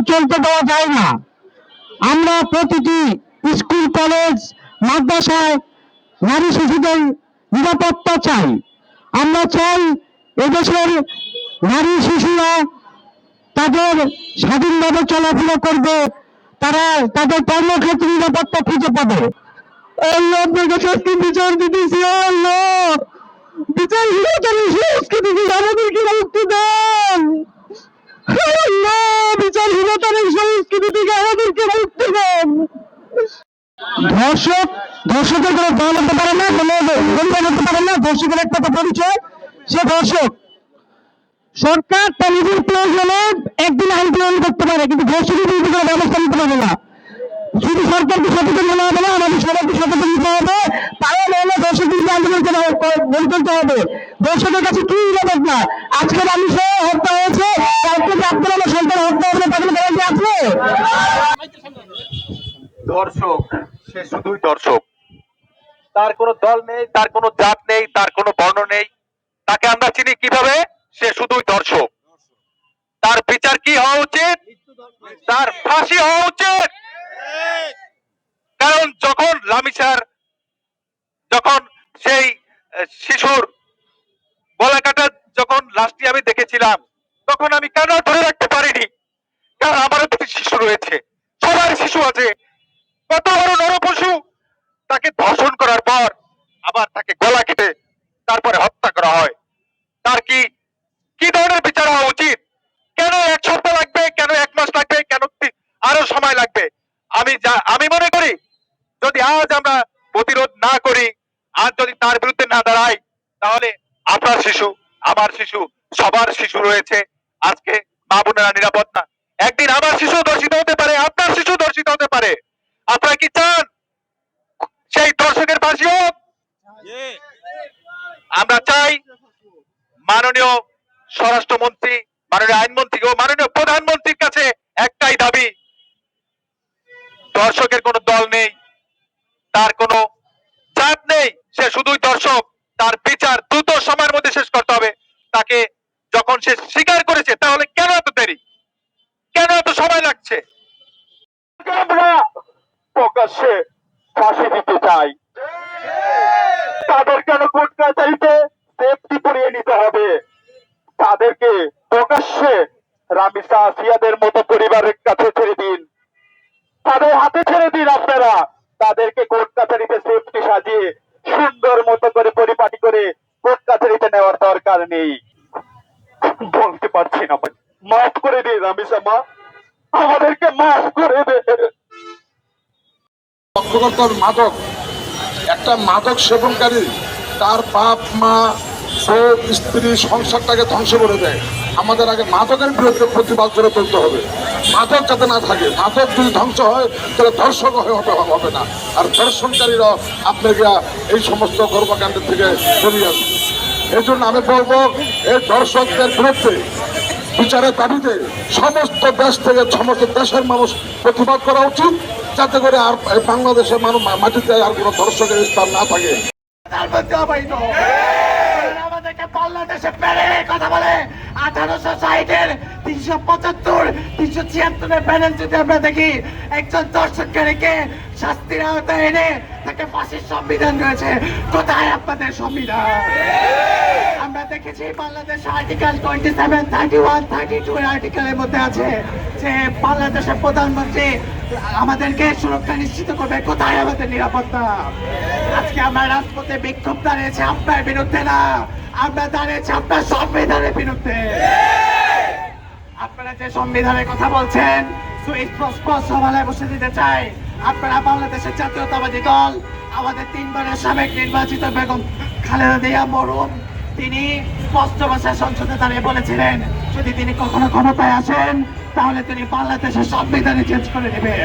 চলতে দেওয়া যায় না। আমরা প্রতিটি স্কুল, কলেজ, মাদ্রাসায় নারী শিশুদের নিরাপত্তা চাই। আমরা চাই এদেশের নারী শিশুরা তাদের স্বাধীনভাবে চলাফেরা করবে, তারা তাদের কর্মক্ষেত্রে নিরাপত্তা খুঁজে পাবে। বিচার দিতেছি, বিচারহীনতার সংস্কৃতি থেকে আমাদেরকে মুক্তি দেন। বিচারহীনতার সংস্কৃতি থেকে আমাদেরকে মুক্তি দেন। ধর্ষকের কোনো দল হতে পারে না, হতে পারে না। ধর্ষকের একটা পরিচয়, সে ধর্ষক। সরকার তার নিজের প্রয়োজনে একদিন আইন প্রণয়ন করতে পারে, কিন্তু ধর্ষকের বিরুদ্ধে কোনো ব্যবস্থা নিতে পারবে না। শুধু সরকারকে সচেতন হতে হবে না, আমাদের সবাইকে সচেতন হতে হবে। তারা নাহলে দর্শক বিরুদ্ধে আন্দোলনকে গড়ে তুলতে হবে। দর্শকের কাছে কি নিরাপদ না? আজকে মানুষের হত্যা হয়েছে, কালকে যে আপনার আমার সন্তান হত্যা হবে, তাদের গ্যারান্টি আছে? দর্শক সে শুধুই দর্শক, তার কোনো দল নেই, তার কোনো জাত নেই, তার কোনো বর্ণ নেই। তাকে আমরা চিনি কিভাবে? সে শুধুই দর্শক। তার বিচার কি হওয়া উচিত? তার ফাঁসি হওয়া উচিত। কারণ যখন লামিসার, যখন সেই শিশুর গলা কাটা যখন লাশটি আমি দেখেছিলাম, তখন আমি কেন ধরে রাখতে পারিনি? কারণ আমারও দুটি শিশু রয়েছে, সবার শিশু আছে। কত বড় নরপশু, তাকে ধর্ষণ করার পর আবার তাকে গলা কেটে তারপরে হত্যা করা হয়। তার কি কি ধরনের বিচার হওয়া উচিত? কেন এক সপ্তাহ লাগবে? কেন এক মাস লাগবে? কেন আরো সময় লাগবে? আমি মনে করি যদি আজ আমরা প্রতিরোধ না করি, আজ যদি তার বিরুদ্ধে না দাঁড়াই, তাহলে আপনার শিশু, আমার শিশু, সবার শিশু রয়েছে। আজকে মা বোনেরা নিরাপদ না। একদিন আমার শিশু ধর্ষিত হতে পারে, আপনার শিশু ধর্ষিত হতে পারে। আপনারা কি চান সেই দর্শকের ফাঁসি হোক? আমরা চাই মাননীয় স্বরাষ্ট্রমন্ত্রী, মাননীয় আইনমন্ত্রী ও মাননীয় প্রধানমন্ত্রীর কাছে একটাই দাবি, দর্শকের কোনো দল নেই, তার কোনো জাত নেই, সে শুধুই দর্শক। তার বিচার দ্রুত সময়ের মধ্যে শেষ করতে হবে। তাকে যখন সে স্বীকার করেছে, তাহলে কেন এত দেরি, কেন এত সময় লাগছে? আমরা প্রকাশ্যে ফাঁসি দিতে চাই। তাদের কেন কোর্ট কাছারিতে সেফটি পরিয়ে নিতে হবে? তাদেরকে প্রকাশ্যে রামিসা, আসিয়াদের মতো পরিবারের কাছে ছেড়ে দিন, তাদের হাতে ছেড়ে দিন। আপনারা তাদেরকে কোর্ট কাছারিতে সেফটি সাজিয়ে সুন্দর মতো করে পরিপাটি করে কোর্ট কাছারিতে নেওয়ার দরকার নেই। বলতে পারছি না, মাফ করে দিন রামিসা মা, আমাদেরকে মাফ করে দে। মাদক, একটা মাদক সেবনকারী তার বাপ মা, স্ত্রী, সংসারটাকে ধ্বংস করে দেয়। আমাদের আগে মাদকের বিরুদ্ধে প্রতিবাদ করে তুলতে হবে। মাদক যাতে না থাকে, মাদক যদি ধ্বংস হয় তাহলে ধর্ষক হবে না। আর ধর্ষণকারীরা আপনাকে এই সমস্ত কর্মকাণ্ডের থেকে বেরিয়ে আসবে। এই জন্য আমি বলবো, এই ধর্ষকদের বিরুদ্ধে বিচারের দাবিতে সমস্ত দেশ থেকে, সমস্ত দেশের মানুষ প্রতিবাদ করা উচিত, যাতে করে আর বাংলাদেশের মানুষ মাটিতে আর কোনো ধর্ষকের স্থান না থাকে। বাংলাদেশে প্যানেলের কথা বলে 1860-এর 375, 376-এর প্যানেল যদি আমরা দেখি, একজন দর্শককারীকে শাস্তির আওতায় এনে তাকে ফাঁসির সংবিধান রয়েছে। কোথায় আপনাদের সংবিধান? আমরা দেখেছি বাংলাদেশ আর্টিকেল 27, 31, 32 এর আর্টিকেলের মধ্যে আছে যে বাংলাদেশের প্রধানমন্ত্রী আমাদেরকে সুরক্ষা নিশ্চিত করবে। কোথায় আমাদের নিরাপত্তা? আজকে আমরা রাজপথে বিক্ষোভ দাঁড়িয়েছে আপনার বিরুদ্ধে না, আমরা দাঁড়িয়েছি আপনার সংবিধানের বিরুদ্ধে। আপনারা যে সংবিধানের কথা বলছেন, সভায় বসে দিতে চাই। আপনারা বাংলাদেশের জাতীয়তাবাদী দল, আমাদের 3 বারের সাবেক নির্বাচিত বেগম খালেদা জিয়া মরহুম, তিনি স্পষ্ট ভাষায় সংসদে দাঁড়িয়ে বলেছিলেন যদি তিনি কখনো ক্ষমতায় আসেন, তাহলে তিনি বাংলাদেশের সংবিধানে চেঞ্জ করে দেবেন।